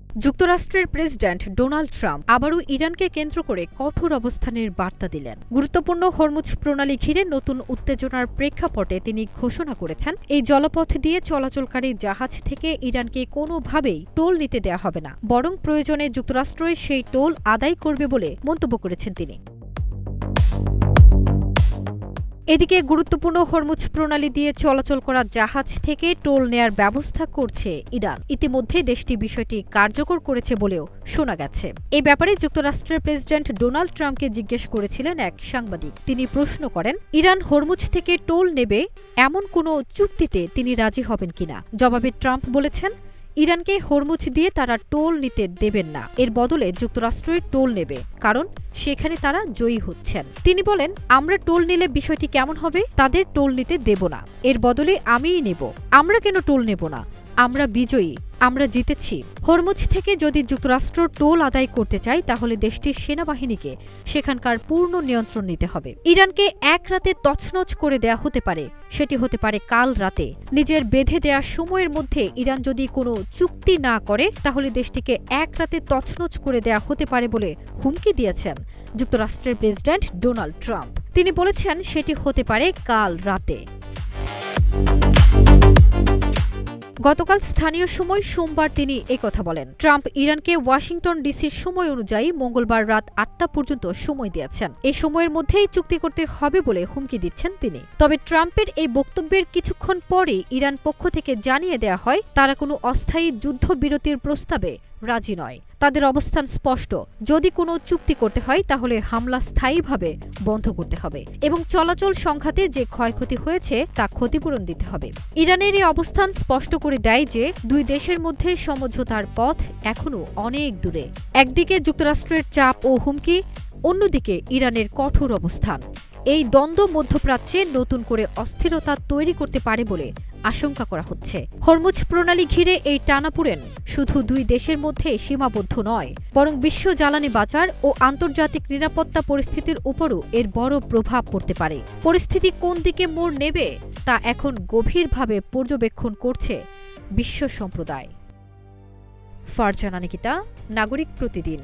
যুক্তরাষ্ট্রের president Donald Trump আবারও ইরানকে কেন্দ্র করে কঠোর অবস্থানের বার্তা দিলেন। গুরুত্বপূর্ণ হরমুজ প্রণালী ঘিরে নতুন উত্তেজনার প্রেক্ষাপটে তিনি ঘোষণা করেছেন, এই জলপথ দিয়ে চলাচলকারী জাহাজ থেকে ইরানকে কোনোভাবেই টোল নিতে দেয়া হবে না, বরং প্রয়োজনে যুক্তরাষ্ট্রই সেই টোল আদায় করবে বলে মন্তব্য করেছেন তিনি। এদিকে গুরুত্বপূর্ণ হরমুজ প্রণালী দিয়ে চলাচল করা জাহাজ থেকে টোল নেয়ার ব্যবস্থা করছে ইরান। ইতিমধ্যে দেশটি বিষয়টি কার্যকর করেছে বলেও শোনা গেছে। এই ব্যাপারে যুক্তরাষ্ট্রের প্রেসিডেন্ট ডোনাল্ড ট্রাম্পকে জিজ্ঞেস করেছিলেন এক সাংবাদিক। তিনি প্রশ্ন করেন, ইরান হরমুজ থেকে টোল নেবে এমন কোনো চুক্তিতে তিনি রাজি হবেন কিনা। জবাবে ট্রাম্প বলেছেন, ইরানকে হরমুজ দিয়ে তারা টোল নিতে দেবেন না, এর বদলে যুক্তরাষ্ট্রই টোল নেবে, কারণ সেখানে তারা জয়ী হচ্ছেন। তিনি বলেন, আমরা টোল নিলে বিষয়টি কেমন হবে, তাদের টোল নিতে দেব না, এর বদলে আমিই নেব। আমরা কেন টোল নেব না? আমরা বিজয়ী, আমরা জিতেছি। হরমুজ থেকে যদি যুক্তরাষ্ট্র টোল আদায় করতে চায়, তাহলে দেশটির সেনাবাহিনীকে সেখানকার পূর্ণ নিয়ন্ত্রণ নিতে হবে। ইরানকে এক রাতে তছনছ করে দেয়া হতে পারে, সেটি হতে পারে কাল রাতে। নিজের বেঁধে দেয়া সময়ের মধ্যে ইরান যদি কোনো চুক্তি না করে, তাহলে দেশটিকে এক রাতে তছনছ করে দেয়া হতে পারে বলে হুমকি দিয়েছেন যুক্তরাষ্ট্রের প্রেসিডেন্ট ডোনাল্ড ট্রাম্প। তিনি বলেছেন, সেটি হতে পারে কাল রাতে। গতকাল স্থানীয় সময় সোমবার তিনি একথা বলেন। ট্রাম্প ইরানকে ওয়াশিংটন ডিসির সময় অনুযায়ী মঙ্গলবার রাত ৮টা পর্যন্ত সময় দিয়েছেন। এই সময়ের মধ্যেই চুক্তি করতে হবে বলে হুমকি দিচ্ছেন তিনি। তবে ট্রাম্পের এই বক্তব্যের কিছুক্ষণ পরে ইরান পক্ষ থেকে জানিয়ে দেয়া হয়, তারা কোনো অস্থায়ী যুদ্ধবিরতির প্রস্তাবে রাজি নয়। তাদের অবস্থান স্পষ্ট, যদি কোনো চুক্তি করতে হয় তাহলে হামলা স্থায়ীভাবে বন্ধ করতে হবে এবং চলাচল সংঘাতে যে ক্ষয়ক্ষতি হয়েছে তা ক্ষতিপূরণ দিতে হবে। ইরানের এই অবস্থান স্পষ্ট করে দেয় যে দুই দেশের মধ্যে সমঝোতার পথ এখনও অনেক দূরে। একদিকে যুক্তরাষ্ট্রের চাপ ও হুমকি, অন্যদিকে ইরানের কঠোর অবস্থান। এই দ্বন্দ্ব মধ্যপ্রাচ্যে নতুন করে অস্থিরতা তৈরি করতে পারে বলে আশঙ্কা করা হচ্ছে। হরমুজ প্রণালী ঘিরে এই টানাপোড়েন শুধু দুই দেশের মধ্যে সীমাবদ্ধ নয়, বরং বিশ্ব জ্বালানি বাজার ও আন্তর্জাতিক নিরাপত্তা পরিস্থিতির উপরও এর বড় প্রভাব পড়তে পারে। পরিস্থিতি কোন দিকে মোড় নেবে তা এখন গভীরভাবে পর্যবেক্ষণ করছে বিশ্ব সম্প্রদায়। ফারজানা নিকিতা, নাগরিক প্রতিদিন।